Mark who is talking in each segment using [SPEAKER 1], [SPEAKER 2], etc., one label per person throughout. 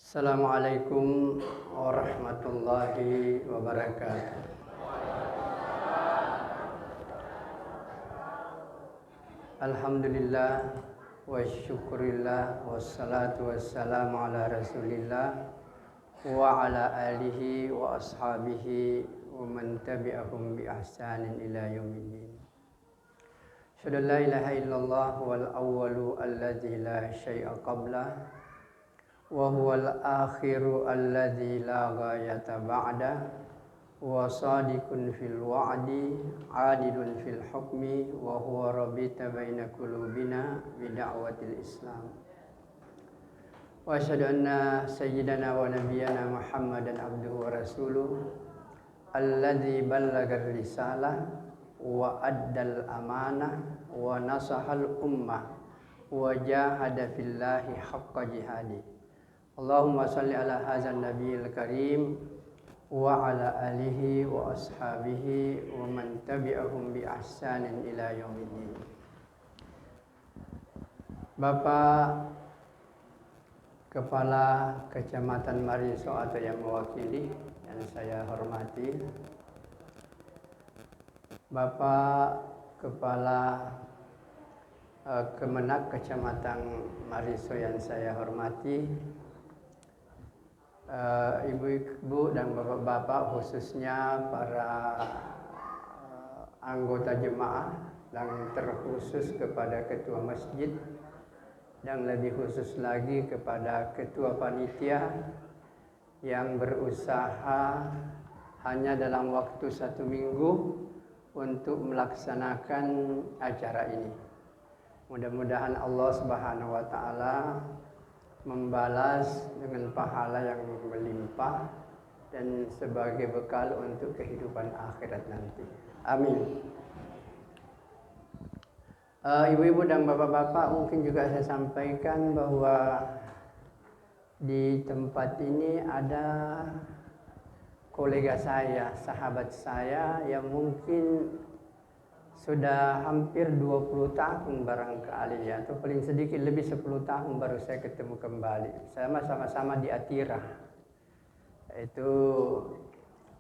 [SPEAKER 1] Assalamualaikum warahmatullahi wabarakatuh. Alhamdulillah wa syukurillah wassalatu wassalamu ala rasulillah wa ala alihi wa ashabihi wa man tabi'ahum bi ihsanin ila yaumiddin. Asyhadu an la ilaha illallah wal awwalu alladzi la syai'a qablah wa huwal akhiru alladzi la ghayata ba'da wa sadiqun fil wa'di adilun fil hukmi wa huwa rabbita baina qulubina bi da'watil islam wa asyhadu anna sayyidana wa nabiyyana muhammadan abduhu wa rasuluh alladzi ballagar risalah wa addal amanah wa nasahal ummah wa jahada fillahi haqqa jihadi. Allahumma salli ala hadzal nabiyil karim wa ala alihi wa ashabihi wa man tabi'ahum bi ihsanin ila yaumiddin. Bapak Kepala Kecamatan Mariso atau yang mewakili yang saya hormati, Bapak Kepala Kemenak Kecamatan Mariso yang saya hormati, ibu-ibu dan bapak-bapak, khususnya para anggota jemaah, dan terkhusus kepada ketua masjid, dan lebih khusus lagi kepada ketua panitia yang berusaha hanya dalam waktu 1 minggu untuk melaksanakan acara ini. Mudah-mudahan Allah Subhanahu wa Ta'ala membalas dengan pahala yang melimpah dan sebagai bekal untuk kehidupan akhirat nanti. Amin. Ibu-ibu dan bapak-bapak, mungkin juga saya sampaikan bahwa di tempat ini ada kolega saya, sahabat saya yang mungkin sudah hampir 20 tahun barangkali ya, atau paling sedikit lebih 10 tahun baru saya ketemu kembali. Sama-sama di Atira, yaitu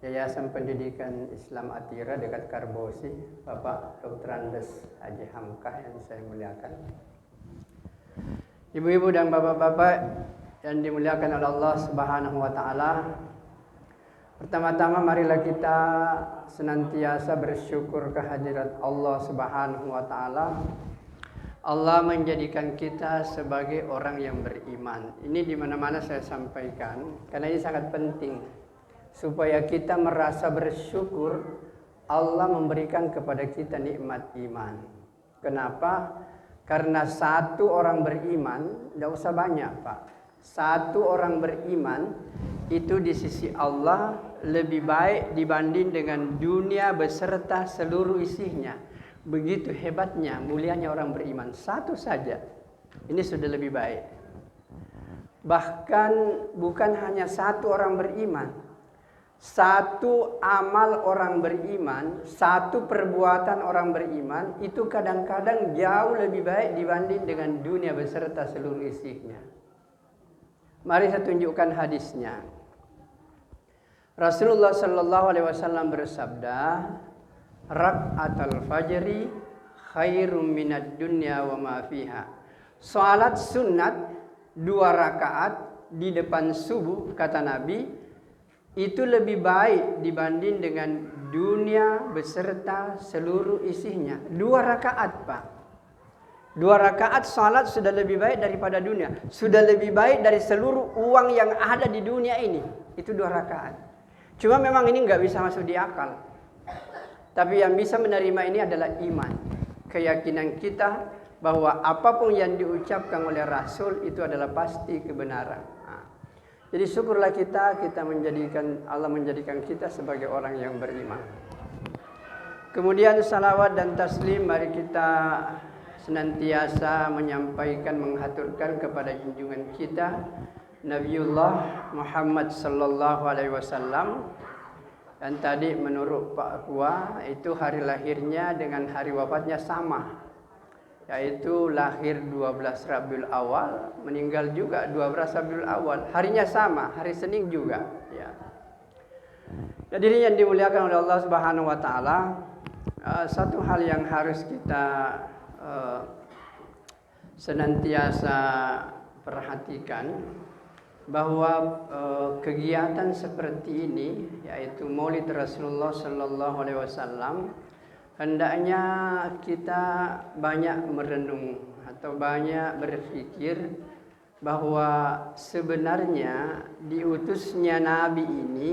[SPEAKER 1] Yayasan Pendidikan Islam Atira dekat Karbosi, Bapak Dr. Andes Haji Hamkah yang saya muliakan. Ibu-ibu dan bapak-bapak yang dimuliakan oleh Allah Subhanahu wa Ta'ala, pertama-tama marilah kita senantiasa bersyukur kehadirat Allah Subhanahu wa Ta'ala. Allah menjadikan kita sebagai orang yang beriman. Ini di mana-mana saya sampaikan karena ini sangat penting supaya kita merasa bersyukur Allah memberikan kepada kita nikmat iman. Kenapa? Karena satu orang beriman, tidak usah banyak Pak. Satu orang beriman itu di sisi Allah lebih baik dibanding dengan dunia beserta seluruh isinya. Begitu hebatnya, mulianya orang beriman. Satu saja, ini sudah lebih baik. Bahkan bukan hanya satu orang beriman, satu amal orang beriman, satu perbuatan orang beriman itu kadang-kadang jauh lebih baik dibanding dengan dunia beserta seluruh isinya. Mari saya tunjukkan hadisnya. Rasulullah sallallahu alaihi wasallam bersabda, "Rak'atul fajri khairum minad dunya wa ma fiha." Salat sunat 2 rakaat di depan subuh, kata Nabi, itu lebih baik dibanding dengan dunia beserta seluruh isinya. 2 rakaat, Pak. 2 rakaat salat sudah lebih baik daripada dunia. Sudah lebih baik dari seluruh uang yang ada di dunia ini. Itu 2 rakaat. Cuma memang ini nggak bisa masuk di akal. Tapi yang bisa menerima ini adalah iman. Keyakinan kita bahwa apapun yang diucapkan oleh Rasul itu adalah pasti kebenaran. Jadi syukurlah kita Allah menjadikan kita sebagai orang yang beriman. Kemudian salawat dan taslim mari kita senantiasa menyampaikan, menghaturkan kepada junjungan kita Nabiullah Muhammad sallallahu alaihi wasallam. Dan tadi menurut Pak Kua itu hari lahirnya dengan hari wafatnya sama. yaitu lahir 12 Rabiul Awal, meninggal juga 12 Rabiul Awal. Harinya sama, hari Senin juga, ya. Jadi yang dimuliakan oleh Allah Subhanahu wa taala, satu hal yang harus kita senantiasa perhatikan bahwa kegiatan seperti ini, yaitu Maulid Rasulullah Sallallahu Alaihi Wasallam, hendaknya kita banyak merenung atau banyak berpikir bahwa sebenarnya diutusnya Nabi ini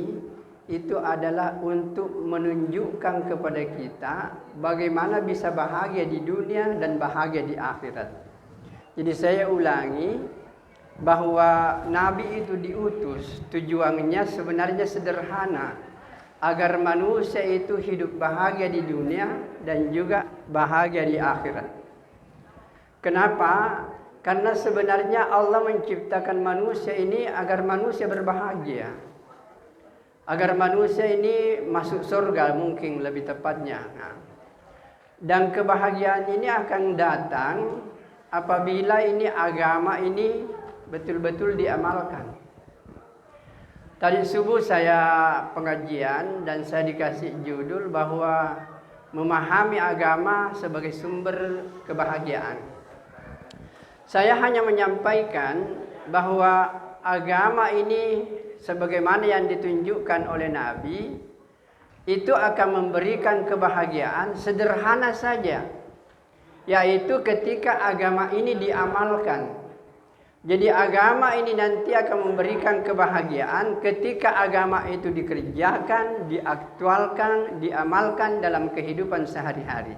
[SPEAKER 1] itu adalah untuk menunjukkan kepada kita bagaimana bisa bahagia di dunia dan bahagia di akhirat. Jadi saya ulangi bahwa Nabi itu diutus, tujuannya sebenarnya sederhana, agar manusia itu hidup bahagia di dunia dan juga bahagia di akhirat. Kenapa? Karena sebenarnya Allah menciptakan manusia ini agar manusia berbahagia, agar manusia ini masuk surga, mungkin lebih tepatnya. Dan kebahagiaan ini akan datang apabila ini agama ini betul-betul diamalkan. Tadi subuh saya pengajian dan saya dikasih judul bahwa memahami agama sebagai sumber kebahagiaan. Saya hanya menyampaikan bahwa agama ini sebagaimana yang ditunjukkan oleh Nabi itu akan memberikan kebahagiaan sederhana saja, yaitu ketika agama ini diamalkan. Jadi agama ini nanti akan memberikan kebahagiaan ketika agama itu dikerjakan, diaktualkan, diamalkan dalam kehidupan sehari-hari.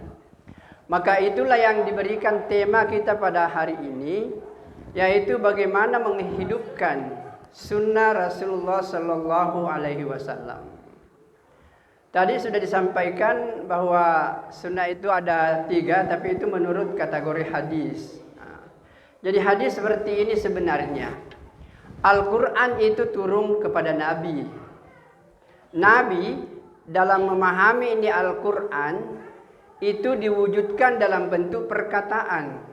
[SPEAKER 1] Maka itulah yang diberikan tema kita pada hari ini, yaitu bagaimana menghidupkan sunnah Rasulullah Sallallahu Alaihi Wasallam. Tadi sudah disampaikan bahwa sunnah itu ada 3, tapi itu menurut kategori hadis. Jadi hadis seperti ini sebenarnya. Al-Quran itu turun kepada Nabi. Nabi dalam memahami ini Al-Quran itu diwujudkan dalam bentuk perkataan,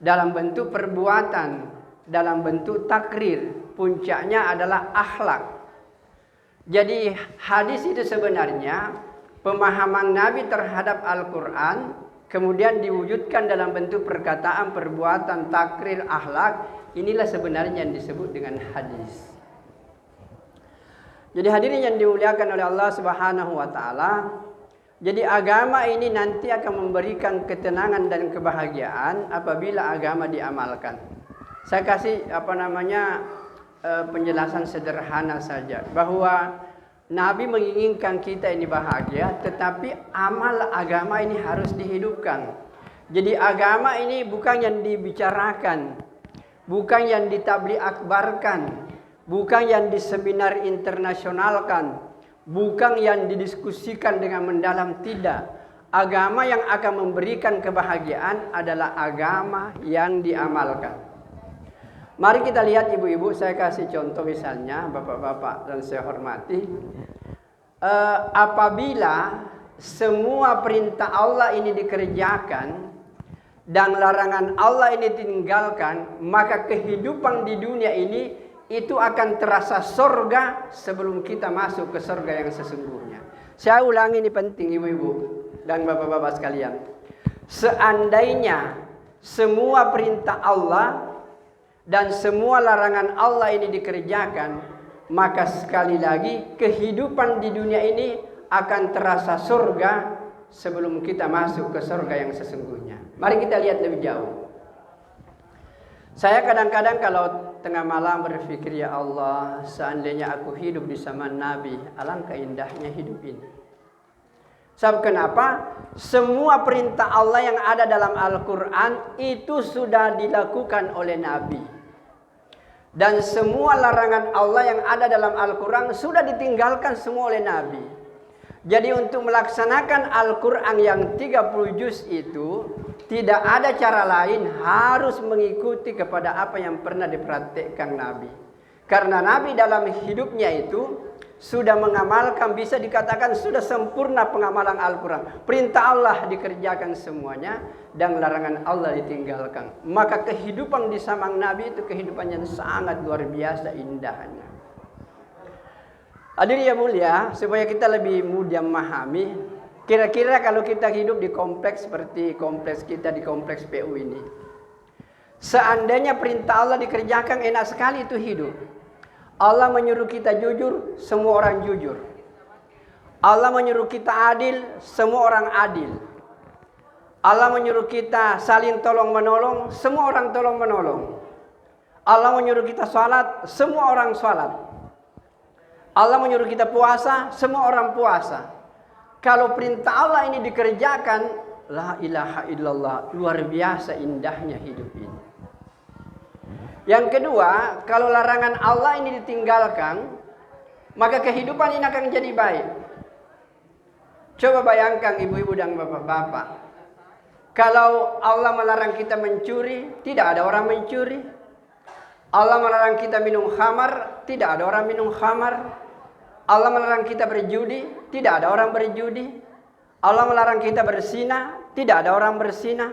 [SPEAKER 1] dalam bentuk perbuatan, dalam bentuk takrir. Puncaknya adalah akhlak. Jadi hadis itu sebenarnya pemahaman Nabi terhadap Al-Quran, kemudian diwujudkan dalam bentuk perkataan, perbuatan, takrir, akhlak. Inilah sebenarnya yang disebut dengan hadis. Jadi hadirin yang dimuliakan oleh Allah Subhanahu wa taala, jadi agama ini nanti akan memberikan ketenangan dan kebahagiaan apabila agama diamalkan. Saya kasih penjelasan sederhana saja bahwa Nabi menginginkan kita ini bahagia, tetapi amal agama ini harus dihidupkan. Jadi agama ini bukan yang dibicarakan, bukan yang ditabligh akbarkan, bukan yang diseminar internasionalkan, bukan yang didiskusikan dengan mendalam, tidak. Agama yang akan memberikan kebahagiaan adalah agama yang diamalkan. Mari kita lihat ibu-ibu, saya kasih contoh misalnya, bapak-bapak dan saya hormati. Apabila semua perintah Allah ini dikerjakan dan larangan Allah ini ditinggalkan, maka kehidupan di dunia ini itu akan terasa surga sebelum kita masuk ke surga yang sesungguhnya. Saya ulangi, ini penting ibu-ibu dan bapak-bapak sekalian. Seandainya semua perintah Allah dan semua larangan Allah ini dikerjakan, maka sekali lagi kehidupan di dunia ini akan terasa surga sebelum kita masuk ke surga yang sesungguhnya. Mari kita lihat lebih jauh. Saya kadang-kadang kalau tengah malam berpikir, ya Allah, seandainya aku hidup di zaman Nabi, alangkah indahnya hidup ini. Sebab kenapa? Semua perintah Allah yang ada dalam Al-Quran itu sudah dilakukan oleh Nabi. Dan semua larangan Allah yang ada dalam Al-Quran sudah ditinggalkan semua oleh Nabi. Jadi untuk melaksanakan Al-Quran yang 30 juz itu, tidak ada cara lain, harus mengikuti kepada apa yang pernah dipraktikkan Nabi. Karena Nabi dalam hidupnya itu sudah mengamalkan, bisa dikatakan sudah sempurna pengamalan Al-Quran. Perintah Allah dikerjakan semuanya dan larangan Allah ditinggalkan. Maka kehidupan di samang Nabi itu kehidupan yang sangat luar biasa indahnya. Hadirin yang mulia, supaya kita lebih mudah memahami, kira-kira kalau kita hidup di kompleks seperti kompleks kita di kompleks PU ini, seandainya perintah Allah dikerjakan, enak sekali itu hidup. Allah menyuruh kita jujur, semua orang jujur. Allah menyuruh kita adil, semua orang adil. Allah menyuruh kita saling tolong menolong, semua orang tolong menolong. Allah menyuruh kita salat, semua orang salat. Allah menyuruh kita puasa, semua orang puasa. Kalau perintah Allah ini dikerjakan, la ilaha illallah, luar biasa indahnya hidup ini. Yang kedua, kalau larangan Allah ini ditinggalkan, maka kehidupan ini akan jadi baik. Coba bayangkan ibu-ibu dan bapak-bapak. Kalau Allah melarang kita mencuri, tidak ada orang mencuri. Allah melarang kita minum khamar, tidak ada orang minum khamar. Allah melarang kita berjudi, tidak ada orang berjudi. Allah melarang kita berzina, tidak ada orang berzina.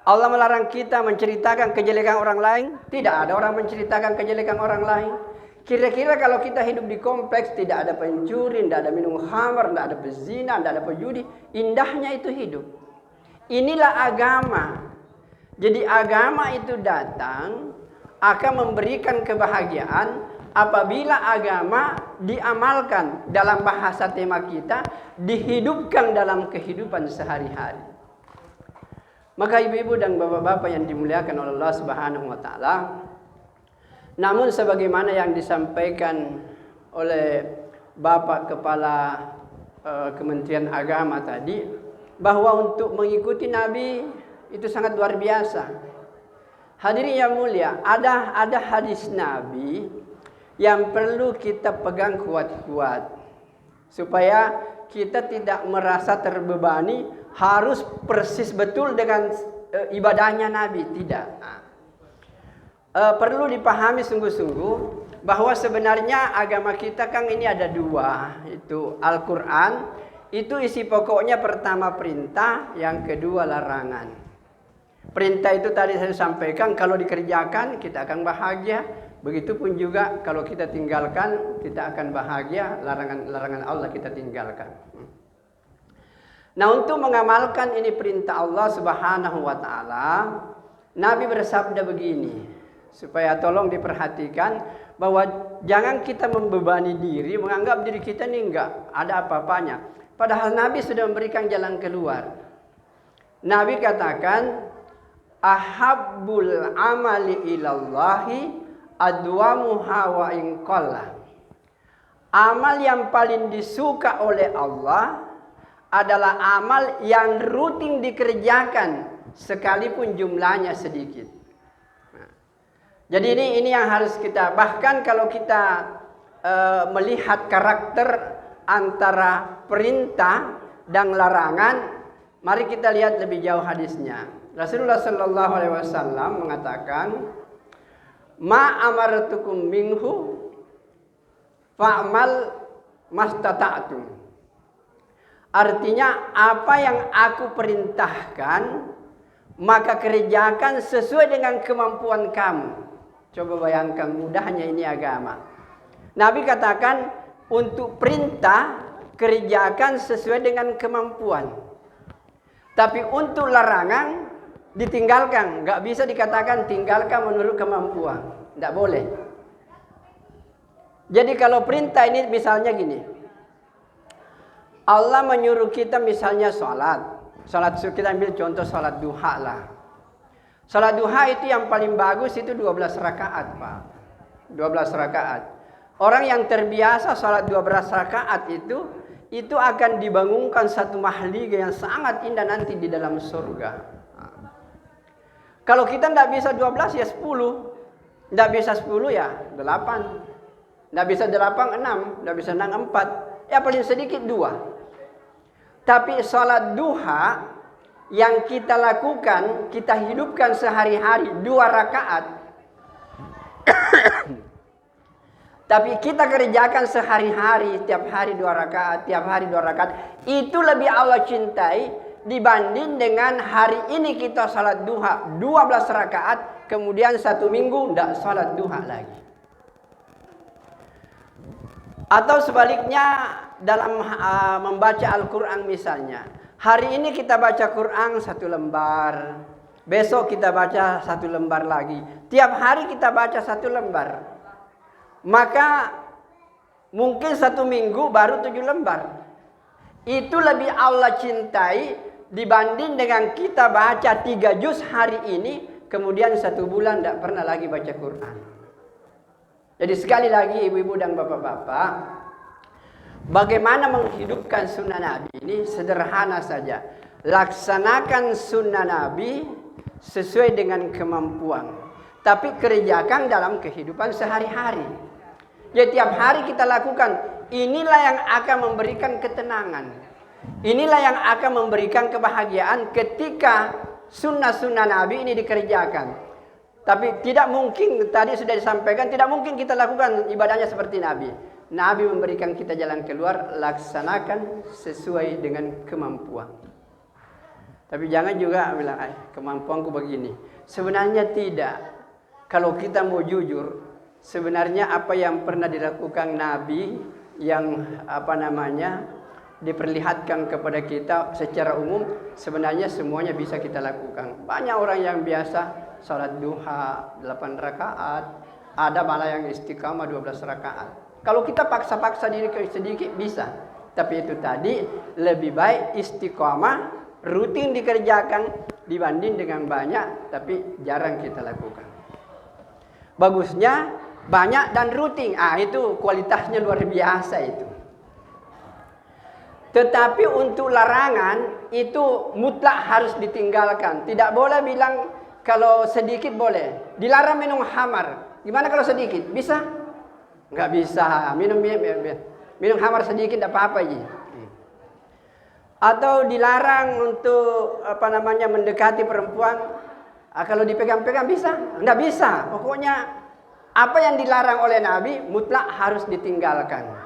[SPEAKER 1] Allah melarang kita menceritakan kejelekan orang lain, tidak ada orang menceritakan kejelekan orang lain. Kira-kira kalau kita hidup di kompleks, tidak ada pencuri, tidak ada minum khamar, tidak ada pezina, tidak ada pejudi, indahnya itu hidup. Inilah agama. Jadi agama itu datang akan memberikan kebahagiaan apabila agama diamalkan, dalam bahasa tema kita, dihidupkan dalam kehidupan sehari-hari. Maka ibu-ibu dan bapak-bapak yang dimuliakan oleh Allah Subhanahu wa taala, namun sebagaimana yang disampaikan oleh Bapak Kepala Kementerian Agama tadi, bahwa untuk mengikuti Nabi itu sangat luar biasa. Hadirin yang mulia, ada hadis Nabi yang perlu kita pegang kuat-kuat supaya kita tidak merasa terbebani harus persis betul dengan ibadahnya Nabi, tidak. Perlu dipahami sungguh-sungguh bahwa sebenarnya agama kita kan ini ada dua, itu Al-Quran, itu isi pokoknya pertama perintah, yang kedua larangan. Perintah itu tadi saya sampaikan, kalau dikerjakan kita akan bahagia. Begitupun juga kalau kita tinggalkan kita akan bahagia, larangan Allah kita tinggalkan. Nah, untuk mengamalkan ini perintah Allah Subhanahu wa taala, Nabi bersabda begini, supaya tolong diperhatikan bahwa jangan kita membebani diri, menganggap diri kita ini enggak ada apa-apanya. Padahal Nabi sudah memberikan jalan keluar. Nabi katakan, ahabbul amali ilallahi adwamuha wa in qalla. Amal yang paling disuka oleh Allah adalah amal yang rutin dikerjakan sekalipun jumlahnya sedikit. Nah, jadi ini yang harus kita, bahkan kalau kita melihat karakter antara perintah dan larangan, mari kita lihat lebih jauh hadisnya. Rasulullah sallallahu alaihi wasallam mengatakan, ma amartukum minhu fa'mal mastata'tum. Artinya apa yang aku perintahkan maka kerjakan sesuai dengan kemampuan kamu. Coba bayangkan mudahnya ini agama. Nabi katakan untuk perintah kerjakan sesuai dengan kemampuan. Tapi untuk larangan ditinggalkan. Gak bisa dikatakan tinggalkan menurut kemampuan. Tidak boleh. Jadi kalau perintah ini misalnya gini. Allah menyuruh kita misalnya sholat. Kita ambil contoh sholat duha lah. Sholat duha itu yang paling bagus itu 12 rakaat, Pak. 12 rakaat. Orang yang terbiasa sholat 12 rakaat itu akan dibangunkan satu mahliga yang sangat indah nanti di dalam surga. Kalau kita tidak bisa 12 ya 10. Tidak bisa 10 ya 8. Tidak bisa 8, 6. Tidak bisa 6, 4. Ya paling sedikit 2. Tapi sholat duha yang kita lakukan, kita hidupkan sehari-hari 2 rakaat. Tapi kita kerjakan sehari-hari, tiap hari 2 rakaat, tiap hari 2 rakaat. Itu lebih Allah cintai dibanding dengan hari ini kita salat duha 12 rakaat, kemudian 1 minggu tidak salat duha lagi. Atau sebaliknya dalam membaca Al-Quran misalnya. Hari ini kita baca Quran 1 lembar. Besok kita baca 1 lembar lagi. Tiap hari kita baca 1 lembar. Maka mungkin 1 minggu baru 7 lembar. Itu lebih Allah cintai dibanding dengan kita baca 3 juz hari ini, kemudian 1 bulan tidak pernah lagi baca Quran. Jadi sekali lagi ibu-ibu dan bapak-bapak, bagaimana menghidupkan sunnah Nabi ini sederhana saja. Laksanakan sunnah Nabi sesuai dengan kemampuan, tapi kerjakan dalam kehidupan sehari-hari. Jadi tiap hari kita lakukan. Inilah yang akan memberikan ketenangan. Inilah yang akan memberikan kebahagiaan ketika sunnah-sunnah Nabi ini dikerjakan. Tapi tidak mungkin, tadi sudah disampaikan, tidak mungkin kita lakukan ibadahnya seperti Nabi. Nabi memberikan kita jalan keluar, laksanakan sesuai dengan kemampuan. Tapi jangan juga bilang, kemampuanku begini. Sebenarnya tidak. Kalau kita mau jujur, sebenarnya apa yang pernah dilakukan Nabi, yang diperlihatkan kepada kita secara umum, sebenarnya semuanya bisa kita lakukan. Banyak orang yang biasa salat duha 8 rakaat, ada malah yang istiqamah 12 rakaat. Kalau kita paksa-paksa diri sedikit bisa, tapi itu tadi lebih baik istiqamah rutin dikerjakan dibanding dengan banyak tapi jarang kita lakukan. Bagusnya banyak dan rutin, itu kualitasnya luar biasa itu. Tetapi untuk larangan itu mutlak harus ditinggalkan. Tidak boleh bilang kalau sedikit boleh. Dilarang minum khamar. Gimana kalau sedikit? Bisa? Enggak bisa. Minum khamar sedikit tidak apa-apa aja. Atau dilarang untuk mendekati perempuan. Kalau dipegang-pegang bisa? Enggak bisa. Pokoknya apa yang dilarang oleh Nabi mutlak harus ditinggalkan.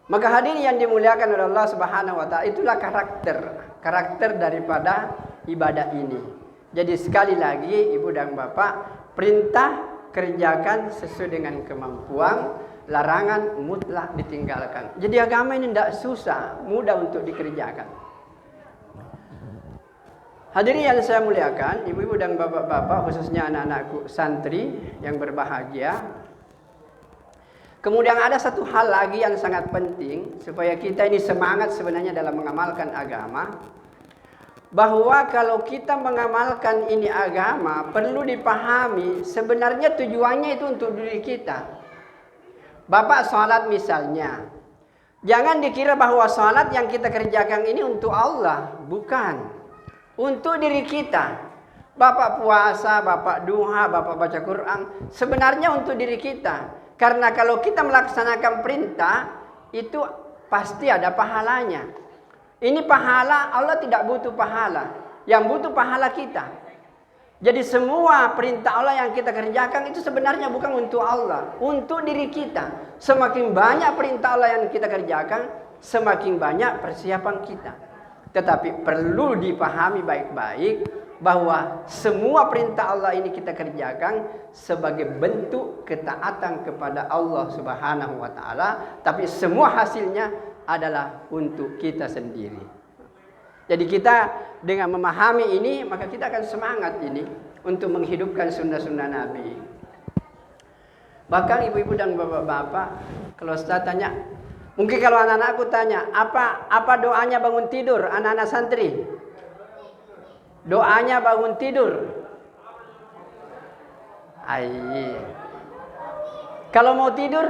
[SPEAKER 1] Maka hadirin yang dimuliakan oleh Allah Subhanahu wa taala, itulah karakter daripada ibadah ini. Jadi sekali lagi ibu dan bapak, perintah kerjakan sesuai dengan kemampuan, larangan mutlak ditinggalkan. Jadi agama ini tidak susah, mudah untuk dikerjakan. Hadirin yang saya muliakan, ibu-ibu dan bapak-bapak, khususnya anak-anakku santri yang berbahagia. Kemudian ada satu hal lagi yang sangat penting supaya kita ini semangat sebenarnya dalam mengamalkan agama. Bahwa kalau kita mengamalkan ini agama, perlu dipahami sebenarnya tujuannya itu untuk diri kita. Bapak sholat misalnya, jangan dikira bahwa sholat yang kita kerjakan ini untuk Allah. Bukan. Untuk diri kita. Bapak puasa, bapak duha, bapak baca Quran, sebenarnya untuk diri kita. Karena kalau kita melaksanakan perintah, itu pasti ada pahalanya. Ini pahala, Allah tidak butuh pahala. Yang butuh pahala kita. Jadi semua perintah Allah yang kita kerjakan itu sebenarnya bukan untuk Allah. Untuk diri kita. Semakin banyak perintah Allah yang kita kerjakan, semakin banyak persiapan kita. Tetapi perlu dipahami baik-baik bahwa semua perintah Allah ini kita kerjakan sebagai bentuk ketaatan kepada Allah Subhanahu wa taala, tapi semua hasilnya adalah untuk kita sendiri. Jadi kita dengan memahami ini, maka kita akan semangat ini untuk menghidupkan sunnah-sunnah Nabi. Bahkan ibu-ibu dan bapak-bapak, kalau saya tanya, mungkin kalau anak-anakku tanya, apa doanya bangun tidur anak-anak santri? Doanya bangun tidur. Kalau mau tidur,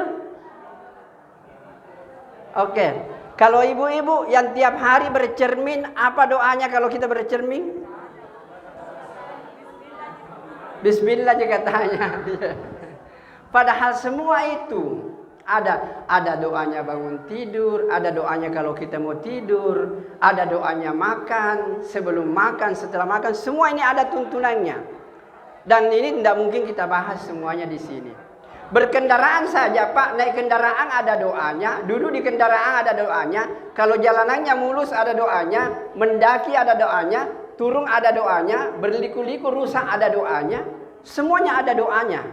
[SPEAKER 1] oke. Kalau ibu-ibu yang tiap hari bercermin, apa doanya kalau kita bercermin? Bismillah juga tanya. Padahal semua itu ada doanya bangun tidur, ada doanya kalau kita mau tidur, ada doanya makan, sebelum makan, setelah makan, semua ini ada tuntunannya. Dan ini tidak mungkin kita bahas semuanya di sini. Berkendaraan saja Pak, naik kendaraan ada doanya, duduk di kendaraan ada doanya, kalau jalanannya mulus ada doanya, mendaki ada doanya, turun ada doanya, berliku-liku rusak ada doanya, semuanya ada doanya.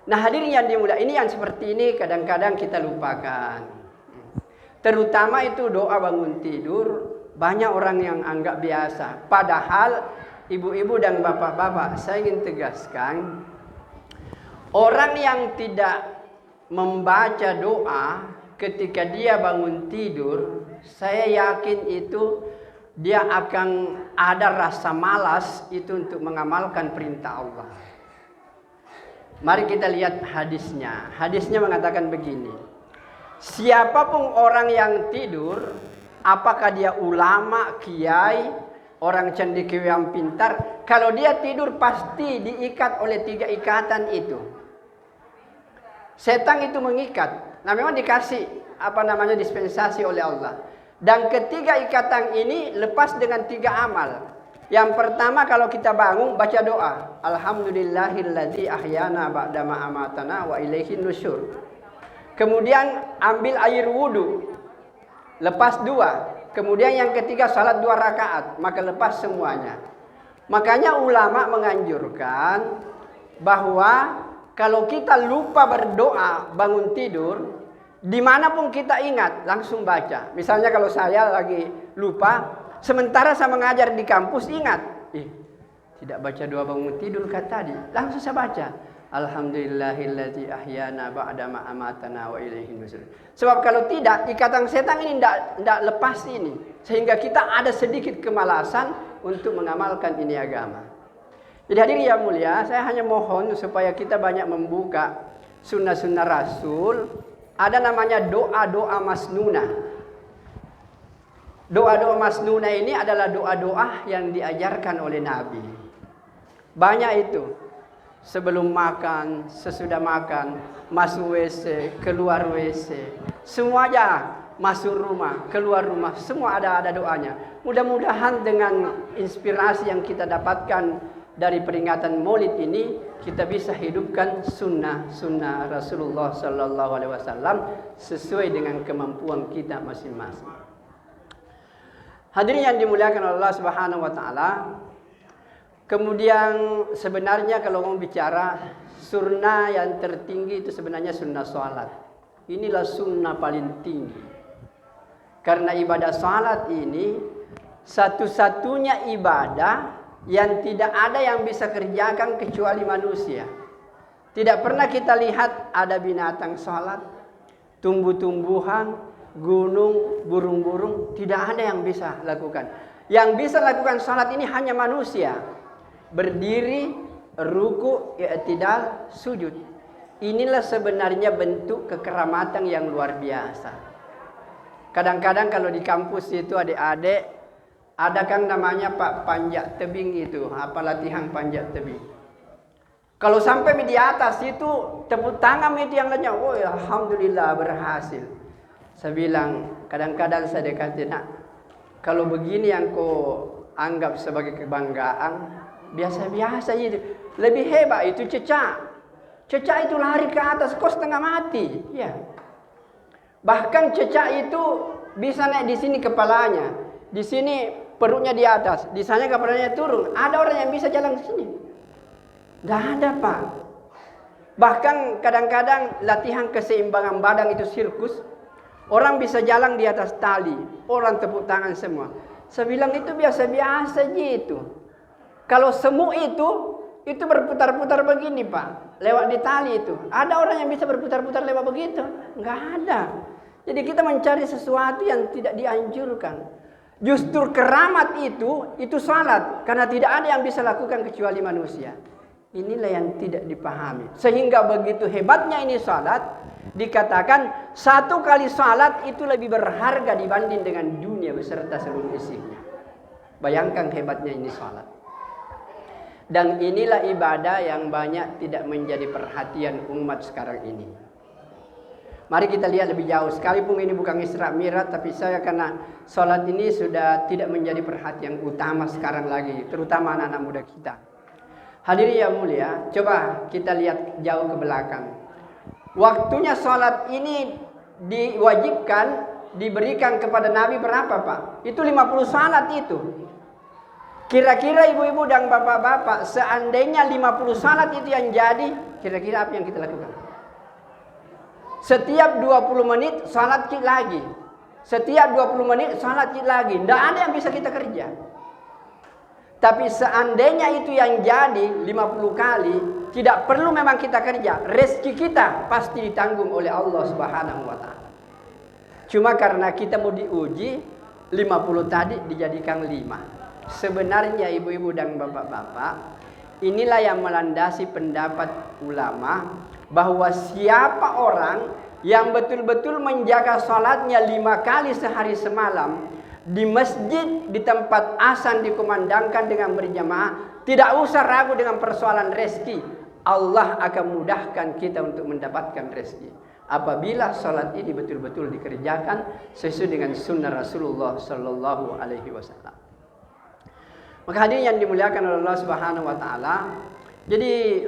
[SPEAKER 1] Nah hadirin yang dimuliakan, ini yang seperti ini kadang-kadang kita lupakan. Terutama itu doa bangun tidur, banyak orang yang anggap biasa. Padahal ibu-ibu dan bapak-bapak, saya ingin tegaskan, orang yang tidak membaca doa ketika dia bangun tidur, saya yakin itu dia akan ada rasa malas itu untuk mengamalkan perintah Allah. Mari kita lihat hadisnya. Hadisnya mengatakan begini. Siapapun orang yang tidur, apakah dia ulama, kiai, orang cendekia yang pintar, kalau dia tidur pasti diikat oleh 3 ikatan itu. Setan itu mengikat. Nah memang dikasih dispensasi oleh Allah. Dan ketiga ikatan ini lepas dengan 3 amal. Yang pertama kalau kita bangun baca doa. Alhamdulillahilladzi ahyana ba'dama amatana wa ilaihin nusyur. Kemudian ambil air wudu. Lepas 2. Kemudian yang ketiga salat 2 rakaat. Maka lepas semuanya. Makanya ulama menganjurkan bahwa kalau kita lupa berdoa bangun tidur, dimanapun kita ingat langsung baca. Misalnya kalau saya lagi lupa, sementara saya mengajar di kampus ingat, tidak baca doa bangun tidur tadi, langsung saya baca. Alhamdulillahilladzi ahyana ba'dama amatana wa ilaihin nusyur. Sebab kalau tidak, ikatan setan ini tidak lepas ini, sehingga kita ada sedikit kemalasan untuk mengamalkan ini agama. Jadi hadirin yang mulia, saya hanya mohon supaya kita banyak membuka sunnah-sunnah Rasul. Ada namanya doa-doa masnunah. Doa-doa masnunah ini adalah doa-doa yang diajarkan oleh Nabi. Banyak itu. Sebelum makan, sesudah makan, masuk WC, keluar WC. Semuanya masuk rumah, keluar rumah, semua ada doanya. Mudah-mudahan dengan inspirasi yang kita dapatkan dari peringatan Maulid ini, kita bisa hidupkan sunnah Rasulullah Sallallahu Alaihi Wasallam sesuai dengan kemampuan kita masing-masing. Hadirin yang dimuliakan Allah Subhanahu Wa Taala. Kemudian sebenarnya kalau mau bicara sunnah yang tertinggi itu sebenarnya sunnah salat. Inilah sunnah paling tinggi. Karena ibadah salat ini satu-satunya ibadah yang tidak ada yang bisa kerjakan kecuali manusia. Tidak pernah kita lihat ada binatang salat, tumbuh-tumbuhan, gunung, burung-burung, tidak ada yang bisa lakukan. Yang bisa lakukan salat ini hanya manusia. Berdiri, ruku, i'tidal, sujud. Inilah sebenarnya bentuk kekeramatan yang luar biasa. Kadang-kadang kalau di kampus itu adik-adik ada kan namanya Pak panjat tebing itu, latihan panjat tebing. Kalau sampai di atas itu tepuk tangan itu yang lainnya, oh alhamdulillah berhasil. Saya bilang, kadang-kadang saya dekatin, nak, kalau begini yang kau anggap sebagai kebanggaan, biasa-biasa itu. Lebih hebat itu cecak. Cecak itu lari ke atas, kau setengah mati. Ya. Bahkan cecak itu bisa naik di sini kepalanya, di sini perutnya di atas, di sana kepalanya turun. Ada orang yang bisa jalan di sini? Tidak ada Pak. Bahkan kadang-kadang latihan keseimbangan badan itu sirkus. Orang bisa jalan di atas tali, orang tepuk tangan semua. Saya bilang itu biasa-biasa gitu. Kalau semut itu berputar-putar begini Pak, lewat di tali itu. Ada orang yang bisa berputar-putar lewat begitu? Enggak ada. Jadi kita mencari sesuatu yang tidak dianjurkan. Justru keramat itu salat, karena tidak ada yang bisa lakukan kecuali manusia. Inilah yang tidak dipahami. Sehingga begitu hebatnya ini salat, dikatakan 1 kali salat itu lebih berharga dibanding dengan dunia beserta seluruh isinya. Bayangkan hebatnya ini salat. Dan inilah ibadah yang banyak tidak menjadi perhatian umat sekarang ini. Mari kita lihat lebih jauh. Sekalipun ini bukan Isra Mi'raj, tapi saya karena salat ini sudah tidak menjadi perhatian utama sekarang lagi, terutama anak-anak muda kita. Hadirin yang mulia, coba kita lihat jauh ke belakang. Waktunya sholat ini diwajibkan, diberikan kepada Nabi berapa Pak? Itu 50 salat itu. Kira-kira ibu-ibu dan bapak-bapak, seandainya 50 salat itu yang jadi, kira-kira apa yang kita lakukan? Setiap 20 menit salat lagi. Setiap 20 menit salat lagi. Tidak ada yang bisa kita kerja. Tapi seandainya itu yang jadi 50 kali, tidak perlu memang kita kerja. Rezeki kita pasti ditanggung oleh Allah Subhanahu wa taala. Cuma karena kita mau diuji, 50 tadi dijadikan 5. Sebenarnya ibu-ibu dan bapak-bapak, inilah yang melandasi pendapat ulama bahwa siapa orang yang betul-betul menjaga salatnya 5 kali sehari semalam, di masjid, di tempat azan dikumandangkan dengan berjamaah, tidak usah ragu dengan persoalan rezeki. Allah akan mudahkan kita untuk mendapatkan rezeki apabila salat ini betul-betul dikerjakan sesuai dengan sunnah Rasulullah Sallallahu Alaihi Wasallam. Maka hadirin yang dimuliakan oleh Allah Subhanahu Wa Taala, jadi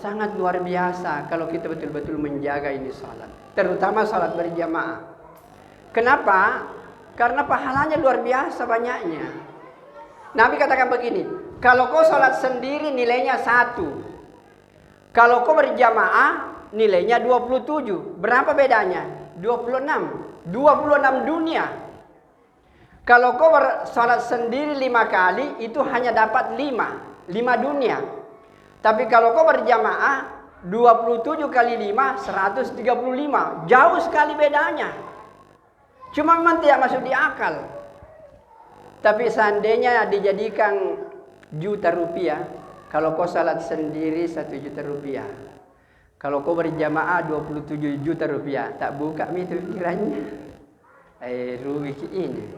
[SPEAKER 1] sangat luar biasa kalau kita betul-betul menjaga ini salat, terutama salat berjamaah. Kenapa? Karena pahalanya luar biasa banyaknya. Nabi katakan begini, kalau kau salat sendiri nilainya 1. Kalau kau berjamaah nilainya 27. Berapa bedanya? 26. 26 dunia. Kalau kau salat sendiri 5 kali, itu hanya dapat 5 dunia. Tapi kalau kau berjamaah 27 kali 5, 135. Jauh sekali bedanya. Cuma memang tidak masuk di akal. Tapi seandainya dijadikan juta rupiah, kalau kau salat sendiri 1 juta rupiah, kalau kau berjamaah 27 juta rupiah, tak buka itu pikirannya. Rugi ini.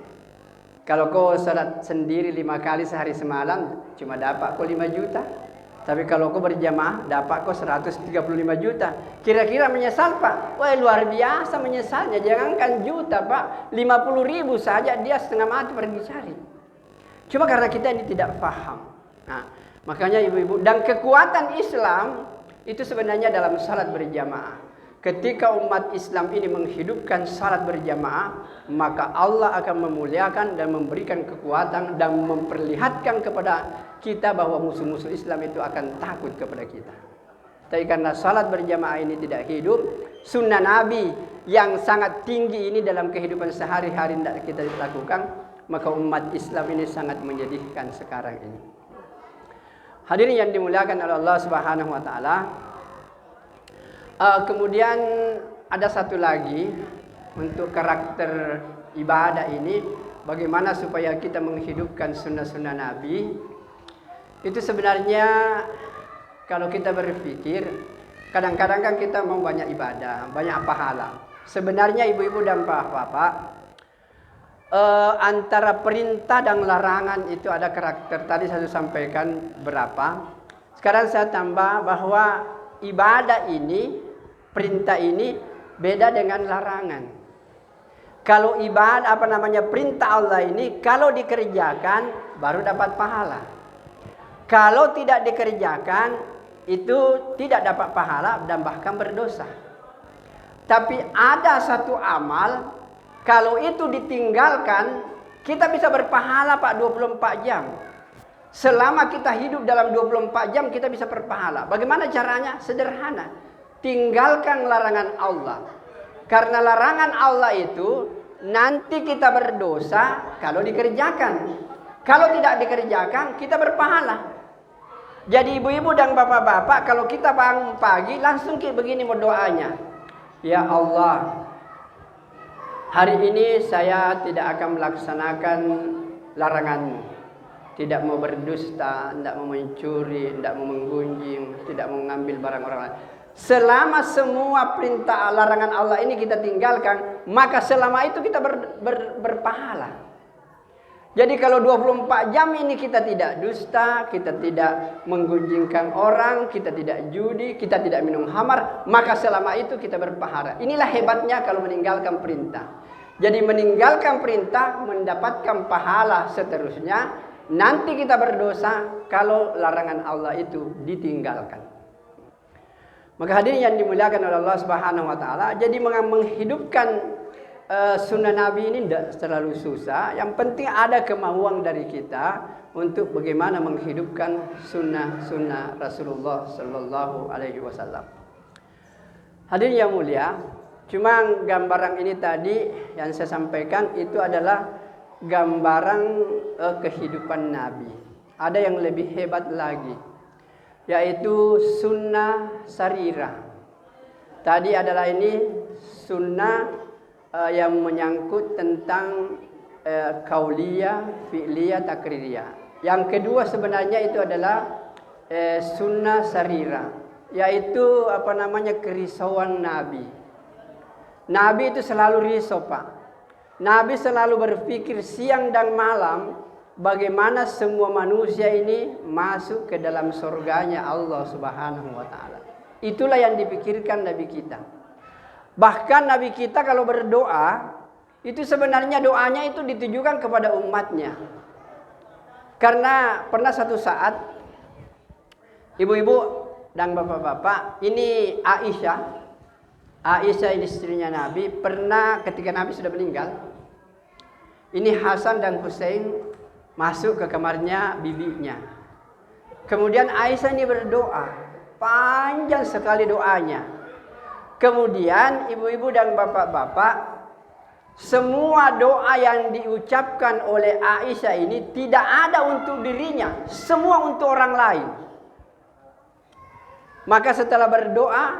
[SPEAKER 1] Kalau kau salat sendiri 5 kali sehari semalam, cuma dapat kau 5 juta. Tapi kalau kau berjamaah, dapat kau 135 juta. Kira-kira menyesal Pak? Wah, luar biasa menyesalnya. Jangankan juta Pak, 50 ribu saja dia setengah mati pergi cari. Cuma karena kita ini tidak paham. Nah, makanya ibu-ibu, dan kekuatan Islam itu sebenarnya dalam salat berjamaah. Ketika umat Islam ini menghidupkan salat berjamaah, maka Allah akan memuliakan dan memberikan kekuatan dan memperlihatkan kepada kita bahwa musuh-musuh Islam itu akan takut kepada kita. Tapi karena salat berjamaah ini tidak hidup, sunnah Nabi yang sangat tinggi ini dalam kehidupan sehari-hari tidak kita lakukan, maka umat Islam ini sangat menyedihkan sekarang ini. Hadirin yang dimuliakan oleh Allah Subhanahu wa taala. Kemudian ada satu lagi untuk karakter ibadah ini, bagaimana supaya kita menghidupkan sunnah-sunnah Nabi. Itu sebenarnya kalau kita berpikir, kadang-kadang kan kita mau banyak ibadah, banyak pahala. Sebenarnya ibu-ibu dan bapak-bapak, antara perintah dan larangan itu ada karakter. Tadi saya sampaikan berapa. Sekarang saya tambah bahwa ibadah ini, perintah ini beda dengan larangan. Kalau ibadah perintah Allah ini kalau dikerjakan baru dapat pahala. Kalau tidak dikerjakan itu tidak dapat pahala dan bahkan berdosa. Tapi ada satu amal kalau itu ditinggalkan kita bisa berpahala Pak 24 jam. Selama kita hidup dalam 24 jam kita bisa berpahala. Bagaimana caranya? Sederhana. Tinggalkan larangan Allah. Karena larangan Allah itu nanti kita berdosa kalau dikerjakan. Kalau tidak dikerjakan kita berpahala. Jadi ibu-ibu dan bapak-bapak, kalau kita bangun pagi langsung begini berdoanya. Ya Allah, hari ini saya tidak akan melaksanakan larangan-Mu. Tidak mau berdusta, tidak mau mencuri, tidak mau menggunjing, tidak mau mengambil barang orang lain. Selama semua perintah larangan Allah ini kita tinggalkan, maka selama itu kita berpahala. Jadi kalau 24 jam ini kita tidak dusta, kita tidak menggunjingkan orang, kita tidak judi, kita tidak minum khamar, maka selama itu kita berpahala. Inilah hebatnya kalau meninggalkan perintah. Jadi meninggalkan perintah mendapatkan pahala seterusnya, nanti kita berdosa kalau larangan Allah itu ditinggalkan. Maka hadirin yang dimuliakan oleh Allah Subhanahu wa taala, jadi menghidupkan sunnah Nabi ini tidak terlalu susah. Yang penting ada kemauan dari kita untuk bagaimana menghidupkan sunnah Rasulullah Sallallahu Alaihi Wasallam. Hadirin yang mulia, cuma gambaran ini tadi yang saya sampaikan itu adalah gambaran kehidupan Nabi. Ada yang lebih hebat lagi, yaitu sunnah sarirah. Tadi adalah ini sunnah yang menyangkut tentang kauliyah, fi'liyah, takririyah. Yang kedua sebenarnya itu adalah sunnah sarirah, yaitu kerisauan Nabi. Nabi itu selalu risau, Pak. Nabi selalu berpikir siang dan malam bagaimana semua manusia ini masuk ke dalam surganya Allah Subhanahu wa taala. Itulah yang dipikirkan Nabi kita. Bahkan Nabi kita kalau berdoa, itu sebenarnya doanya itu ditujukan kepada umatnya. Karena pernah satu saat, ibu-ibu dan bapak-bapak, ini Aisyah istrinya Nabi, pernah ketika Nabi sudah meninggal, ini Hasan dan Hussein masuk ke kamarnya bibinya. Kemudian Aisyah ini berdoa, panjang sekali doanya. Kemudian ibu-ibu dan bapak-bapak, semua doa yang diucapkan oleh Aisyah ini tidak ada untuk dirinya, semua untuk orang lain. Maka setelah berdoa,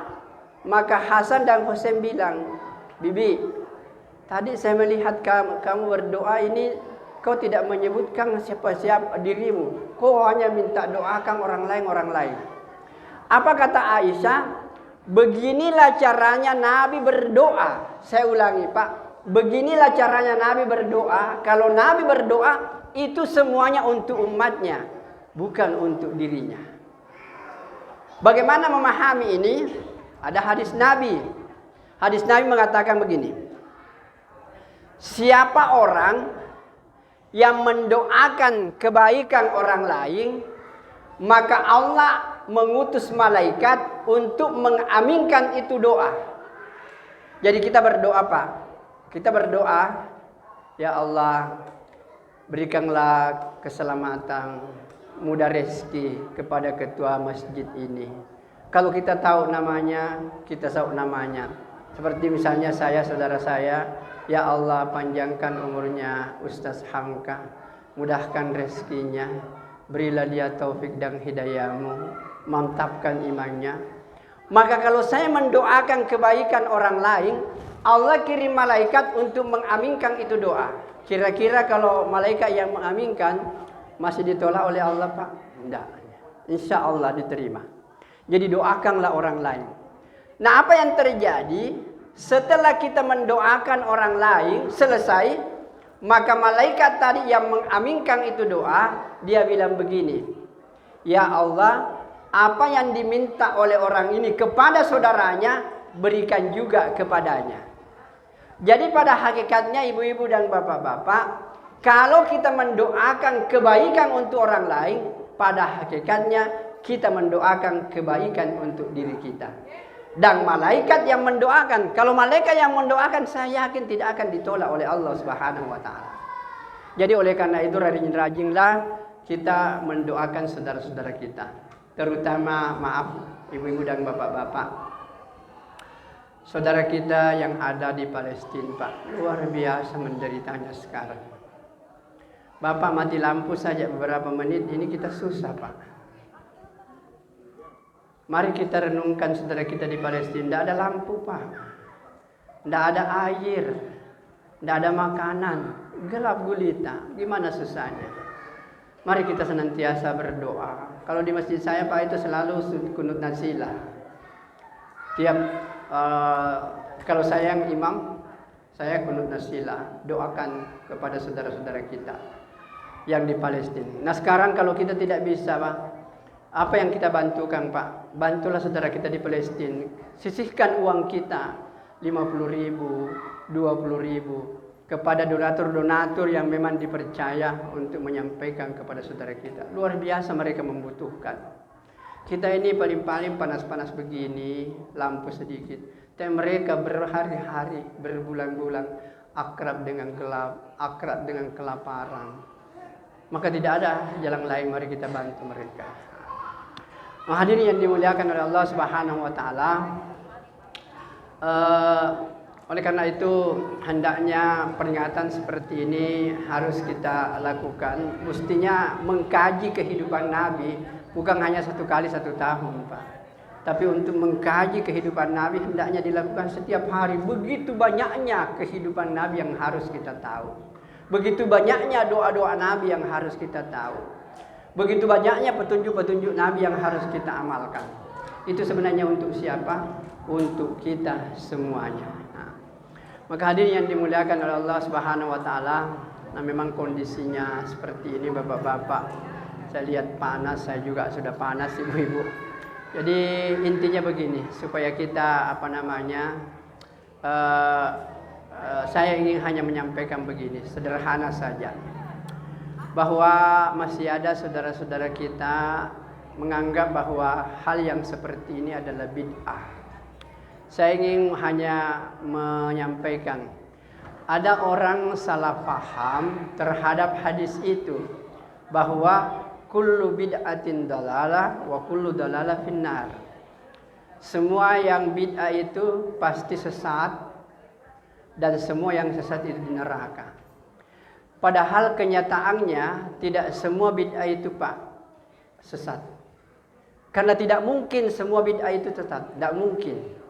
[SPEAKER 1] maka Hasan dan Hussein bilang, "Bibi, tadi saya melihat kamu berdoa ini, kau tidak menyebutkan siapa-siapa dirimu. Kau hanya minta doakan orang lain. Apa kata Aisyah? Beginilah caranya Nabi berdoa. Saya ulangi, Pak. Beginilah caranya Nabi berdoa. Kalau Nabi berdoa, itu semuanya untuk umatnya, bukan untuk dirinya. Bagaimana memahami ini? Ada hadis Nabi. Hadis Nabi mengatakan begini. Siapa orang yang mendoakan kebaikan orang lain, maka Allah mengutus malaikat untuk mengaminkan itu doa. Jadi kita berdoa, Pak. Kita berdoa, ya Allah, berikanlah keselamatan, mudah rezeki kepada ketua masjid ini. Kalau kita tahu namanya, kita tahu namanya. Seperti misalnya saya, saudara saya, ya Allah panjangkan umurnya Ustaz Hamka, mudahkan rezekinya, berilah dia taufik dan hidayahmu, mantapkan imannya. Maka kalau saya mendoakan kebaikan orang lain, Allah kirim malaikat untuk mengaminkan itu doa. Kira-kira kalau malaikat yang mengaminkan masih ditolak oleh Allah, Pak? Tidak. Insya Allah diterima. Jadi doakanlah orang lain. Nah, apa yang terjadi setelah kita mendoakan orang lain selesai, maka malaikat tadi yang mengaminkan itu doa, dia bilang begini, ya Allah, apa yang diminta oleh orang ini kepada saudaranya, berikan juga kepadanya. Jadi pada hakikatnya ibu-ibu dan bapak-bapak, kalau kita mendoakan kebaikan untuk orang lain, pada hakikatnya kita mendoakan kebaikan untuk diri kita. Dan malaikat yang mendoakan, kalau malaikat yang mendoakan, saya yakin tidak akan ditolak oleh Allah Subhanahu wa taala. Jadi oleh karena itu rajin-rajinlah kita mendoakan saudara-saudara kita. Terutama maaf ibu-ibu dan bapak-bapak, saudara kita yang ada di Palestina, Pak, luar biasa menderitanya sekarang. Bapak mati lampu saja beberapa menit ini kita susah, Pak. Mari kita renungkan saudara kita di Palestina, tidak ada lampu, Pak. Tidak ada air, tidak ada makanan, gelap gulita. Gimana susahnya? Mari kita senantiasa berdoa. Kalau di masjid saya, Pak, itu selalu kunut nazilah. Tiap kalau saya yang imam, saya kunut nazilah, doakan kepada saudara-saudara kita yang di Palestina. Nah sekarang kalau kita tidak bisa, Pak, apa yang kita bantukan, Pak? Bantulah saudara kita di Palestina. Sisihkan uang kita 50.000, 20.000. kepada donatur-donatur yang memang dipercaya untuk menyampaikan kepada saudara kita. Luar biasa mereka membutuhkan. Kita ini paling-paling panas-panas begini, lampu sedikit. Tapi mereka berhari-hari, berbulan-bulan akrab dengan gelap, akrab dengan kelaparan. Maka tidak ada jalan lain, mari kita bantu mereka. Hadirin yang dimuliakan oleh Allah Subhanahu wa taala. Oleh karena itu hendaknya peringatan seperti ini harus kita lakukan. Mestinya mengkaji kehidupan Nabi bukan hanya 1 kali 1 tahun, Pak. Tapi untuk mengkaji kehidupan Nabi hendaknya dilakukan setiap hari. Begitu banyaknya kehidupan Nabi yang harus kita tahu. Begitu banyaknya doa-doa Nabi yang harus kita tahu. Begitu banyaknya petunjuk-petunjuk Nabi yang harus kita amalkan. Itu sebenarnya untuk siapa? Untuk kita semuanya. Maka hadirin yang dimuliakan oleh Allah Subhanahu wa taala, nah memang kondisinya seperti ini Bapak-bapak. Saya lihat panas, saya juga sudah panas Ibu-ibu. Jadi intinya begini, supaya kita saya ingin hanya menyampaikan begini, sederhana saja. Bahwa masih ada saudara-saudara kita menganggap bahwa hal yang seperti ini adalah bid'ah. Saya ingin hanya menyampaikan, ada orang salah paham terhadap hadis itu, bahwa kullu bid'atin dalalah wa kullu dalalah finnar. Semua yang bid'ah itu pasti sesat, dan semua yang sesat itu di neraka. Padahal kenyataannya tidak semua bid'ah itu Pak sesat. Karena tidak mungkin semua bid'ah itu sesat, tidak mungkin.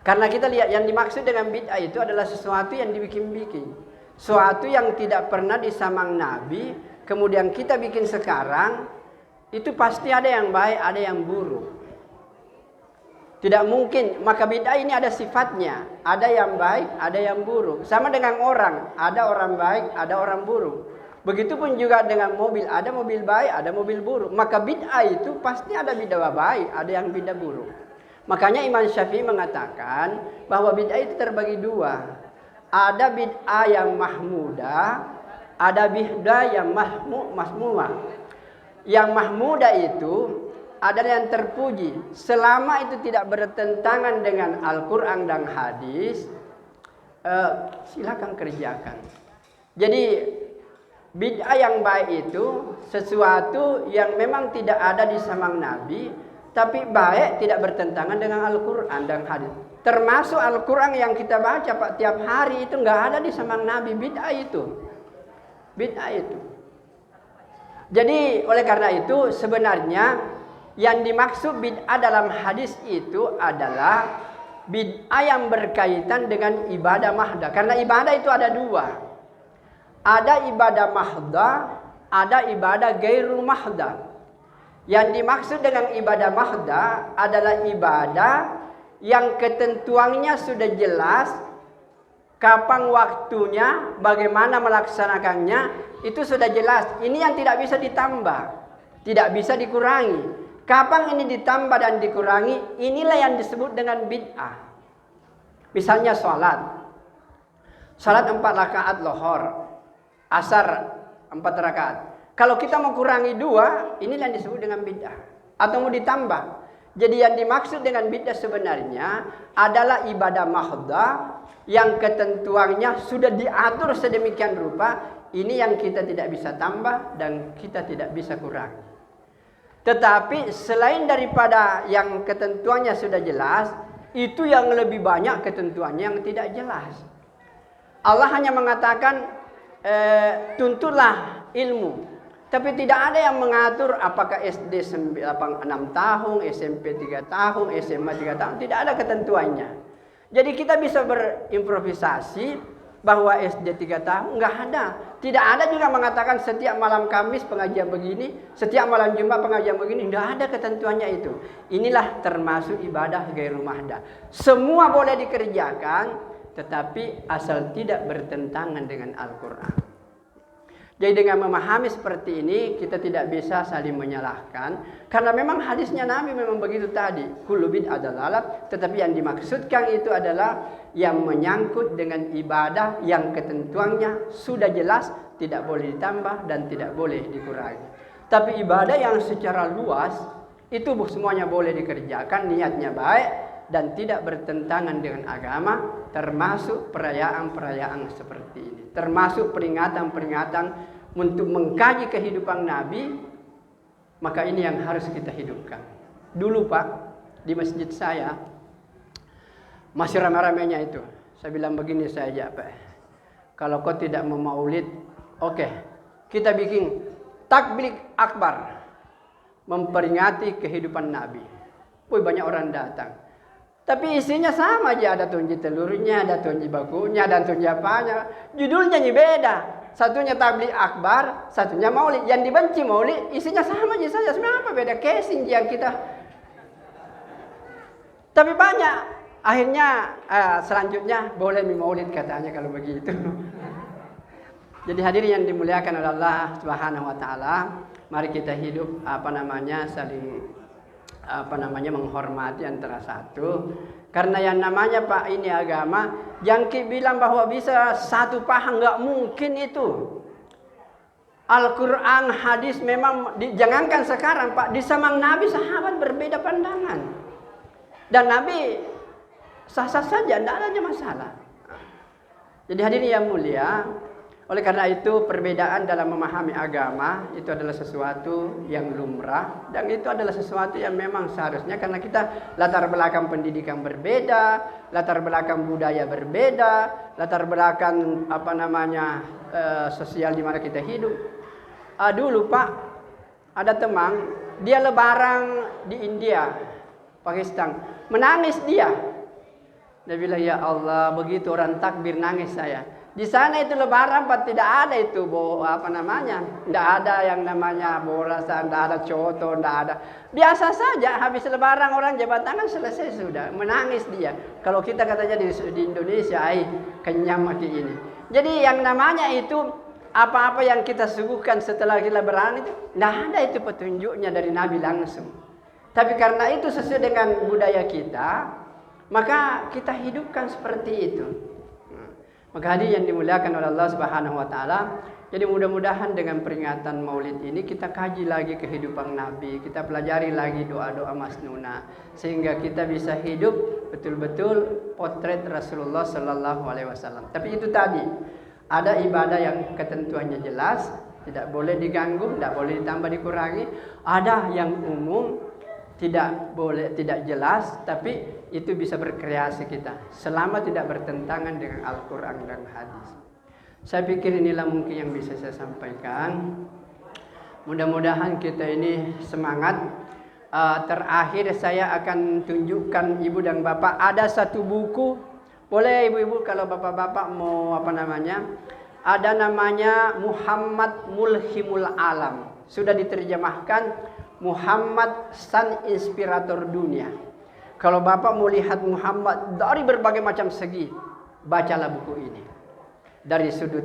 [SPEAKER 1] Karena kita lihat yang dimaksud dengan bid'ah itu adalah sesuatu yang dibikin-bikin. Sesuatu yang tidak pernah disamang Nabi, kemudian kita bikin sekarang, itu pasti ada yang baik, ada yang buruk. Tidak mungkin, maka bid'ah ini ada sifatnya. Ada yang baik, ada yang buruk. Sama dengan orang, ada orang baik, ada orang buruk. Begitupun juga dengan mobil, ada mobil baik, ada mobil buruk. Maka bid'ah itu pasti ada bid'ah baik, ada yang bid'ah buruk. Makanya Imam Syafi'i mengatakan bahwa bid'ah itu terbagi 2. Ada bid'ah yang mahmudah, ada bid'ah yang mahmumah. Yang mahmudah itu adalah yang terpuji. Selama itu tidak bertentangan dengan Al-Quran dan hadis, silakan kerjakan. Jadi bid'ah yang baik itu sesuatu yang memang tidak ada di samang Nabi, tapi baik tidak bertentangan dengan Al-Quran dan hadis. Termasuk Al-Quran yang kita baca Pak tiap hari itu nggak ada di samang Nabi, bid'ah itu. Bid'ah itu. Jadi oleh karena itu sebenarnya yang dimaksud bid'ah dalam hadis itu adalah bid'ah yang berkaitan dengan ibadah mahdah. Karena ibadah itu ada 2. Ada ibadah mahdah, ada ibadah gairu mahdah. Yang dimaksud dengan ibadah mahdah adalah ibadah yang ketentuannya sudah jelas, kapan waktunya, bagaimana melaksanakannya, itu sudah jelas. Ini yang tidak bisa ditambah, tidak bisa dikurangi. Kapan ini ditambah dan dikurangi, inilah yang disebut dengan bid'ah. Misalnya salat 4 rakaat lohor, asar 4 rakaat. Kalau kita mau kurangi 2, inilah yang disebut dengan bid'ah. Atau mau ditambah. Jadi yang dimaksud dengan bid'ah sebenarnya adalah ibadah mahdah yang ketentuannya sudah diatur sedemikian rupa. Ini yang kita tidak bisa tambah dan kita tidak bisa kurangi. Tetapi selain daripada yang ketentuannya sudah jelas, itu yang lebih banyak ketentuannya yang tidak jelas. Allah hanya mengatakan tuntutlah ilmu. Tapi tidak ada yang mengatur apakah SD 6 tahun, SMP 3 tahun, SMA 3 tahun. Tidak ada ketentuannya. Jadi kita bisa berimprovisasi bahwa SD 3 tahun. Enggak ada. Tidak ada juga mengatakan setiap malam Kamis pengajian begini, setiap malam Jumat pengajian begini. Tidak ada ketentuannya itu. Inilah termasuk ibadah gairu mahdah. Semua boleh dikerjakan, tetapi asal tidak bertentangan dengan Al-Quran. Jadi dengan memahami seperti ini kita tidak bisa saling menyalahkan karena memang hadisnya Nabi memang begitu tadi. Kullu bid'ah dalalah, tetapi yang dimaksudkan itu adalah yang menyangkut dengan ibadah yang ketentuannya sudah jelas tidak boleh ditambah dan tidak boleh dikurangi. Tapi ibadah yang secara luas itu semuanya boleh dikerjakan, niatnya baik dan tidak bertentangan dengan agama, termasuk perayaan-perayaan seperti ini. Termasuk peringatan-peringatan untuk mengkaji kehidupan Nabi, maka ini yang harus kita hidupkan. Dulu Pak, di masjid saya, masih ramai-ramainya itu. Saya bilang begini saja Pak, kalau kau tidak mau maulid, oke, kita bikin takbir akbar, memperingati kehidupan Nabi. Banyak orang datang. Tapi isinya sama aja, ada tunji telurnya, ada tunji bakunya, ada tunji apanya. Judulnya beda. Satunya tabligh akbar, satunya maulid. Yang dibenci maulid, isinya sama aja saja. Sebenarnya apa beda casing yang kita. Tapi banyak. Akhirnya selanjutnya boleh maulid katanya kalau begitu. Jadi hadirin yang dimuliakan oleh Allah Subhanahu wa taala, mari kita hidup saling menghormati antara satu. Karena yang namanya Pak ini agama, yang bilang bahwa bisa satu paham nggak mungkin itu. Al-Quran, hadis memang jangankan sekarang Pak, di zaman Nabi sahabat berbeda pandangan. Dan Nabi sah-sah saja, tidak ada masalah. Jadi hadirin yang mulia, oleh karena itu perbedaan dalam memahami agama itu adalah sesuatu yang lumrah dan itu adalah sesuatu yang memang seharusnya karena kita latar belakang pendidikan berbeda, latar belakang budaya berbeda, latar belakang sosial di mana kita hidup. Dulu Pak, ada teman dia lebaran di India, Pakistan, menangis dia. Dia bilang, ya Allah, begitu orang takbir nangis saya. Di sana itu lebaran Pak, tidak ada itu tidak ada yang namanya bolasan, tidak ada coto, tidak ada. Biasa saja, habis lebaran orang jabat tangan selesai sudah, menangis dia. Kalau kita katanya di Indonesia, kenyang mati ini. Jadi yang namanya itu apa-apa yang kita suguhkan setelah lebaran itu, tidak ada itu petunjuknya dari Nabi langsung. Tapi karena itu sesuai dengan budaya kita, maka kita hidupkan seperti itu. Maka hadirin yang dimuliakan oleh Allah Subhanahu wa taala, jadi mudah-mudahan dengan peringatan Maulid ini kita kaji lagi kehidupan Nabi, kita pelajari lagi doa-doa masnuna sehingga kita bisa hidup betul-betul potret Rasulullah sallallahu alaihi wasallam. Tapi itu tadi, ada ibadah yang ketentuannya jelas, tidak boleh diganggu, tidak boleh ditambah dikurangi. Ada yang umum, tidak boleh, tidak jelas, tapi itu bisa berkreasi kita selama tidak bertentangan dengan Al-Quran dan hadis. Saya pikir inilah mungkin yang bisa saya sampaikan. Mudah-mudahan kita ini semangat. Terakhir saya akan tunjukkan ibu dan bapak ada satu buku. Boleh ibu-ibu kalau bapak-bapak mau ada namanya Muhammad Mulhimul Alam. Sudah diterjemahkan Muhammad Sang Inspirator Dunia. Kalau Bapak mau lihat Muhammad dari berbagai macam segi, bacalah buku ini. Dari sudut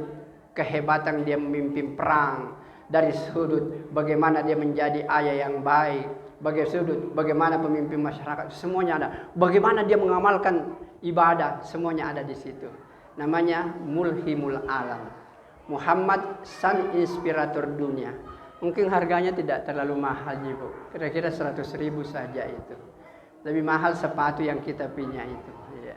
[SPEAKER 1] kehebatan dia memimpin perang, dari sudut bagaimana dia menjadi ayah yang baik, bagaimana pemimpin masyarakat, semuanya ada. Bagaimana dia mengamalkan ibadah, semuanya ada di situ. Namanya Mulhimul Alam. Muhammad Sang Inspirator Dunia. Mungkin harganya tidak terlalu mahal, Ibu. Kira-kira 100.000 saja itu. Lebih mahal sepatu yang kita punya itu. Ya.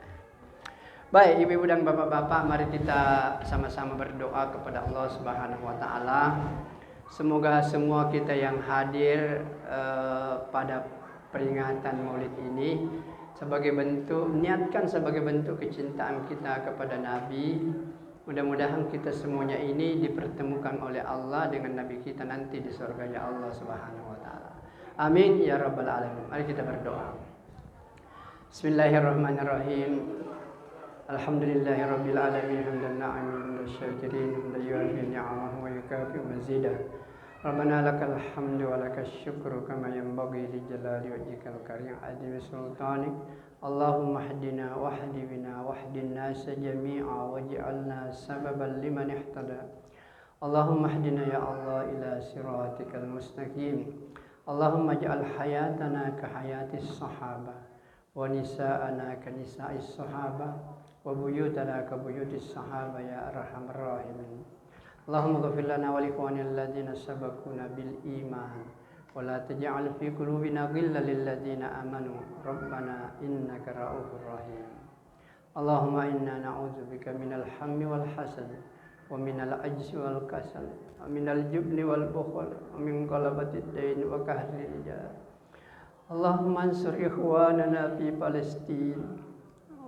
[SPEAKER 1] Baik, ibu-ibu dan bapak-bapak, mari kita sama-sama berdoa kepada Allah Subhanahu wa taala. Semoga semua kita yang hadir pada peringatan Maulid ini niatkan sebagai bentuk kecintaan kita kepada Nabi. Mudah-mudahan kita semuanya ini dipertemukan oleh Allah dengan Nabi kita nanti di surga ya Allah Subhanahu wa taala. Amin ya rabbal alamin. Mari kita berdoa. Bismillahirrahmanirrahim. Alhamdulillahirabbil alamin hamdan na'imin wasyakirin hamdan yu'affi ni'amahu wa yukafi mazidah. Rabbana lakal hamdu wa lakas syukru kama yanbaghi li jalali wajhikal karim azimi sultanik. Allahumma hdina wahdi bina wahdin nas jami'a waj'alna sababan liman ihtada Allahumma hdina ya Allah ila siratikal mustaqim. Allahumma ij'al hayatana ka hayatis sahaba wa nisa'ana ka nisa'is sahaba wa buyutana ka buyutis sahaba ya arhamar rahimin. Allahumma ghfir lana wa li ikhwanina alladziina sabaquna bil iman wa la taj'al fi qulubina ghillan lil ladziina amanu rabbana innaka ra'ufur rahim. Allahumma inna na'udzubika minal hammi wal hasad wa minal ajzi wal kasal wa minal jubni wal bukhul wa min qalabatid dain wa qahril rijal. Allahumma ansur ikhwanana fi Palestin.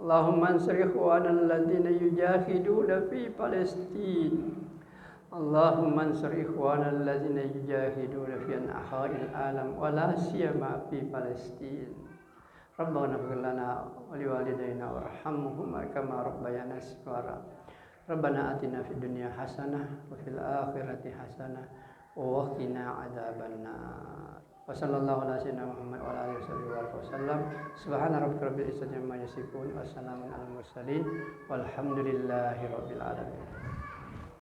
[SPEAKER 1] Allahumma ansur ikhwanana alladziina yujahiduna fi Palestin. Allahumma ansur ikhwanana alladziina yujahiduna fi anha'il alam wa la siyama fi Palestin. Rabbana ighfir lana wa liwalidayna warhamhuma kama rabbayana shighara. Rabbana atina fid dunya hasanah wa fil akhirati hasanah wa qina adzabannar. Wa sallallahu ala sayyidina Muhammad wa ala alihi wasallam. Subhana rabbika rabbil izzati amma yasifun wa salamun alal mursalin walhamdulillahi rabbil alamin.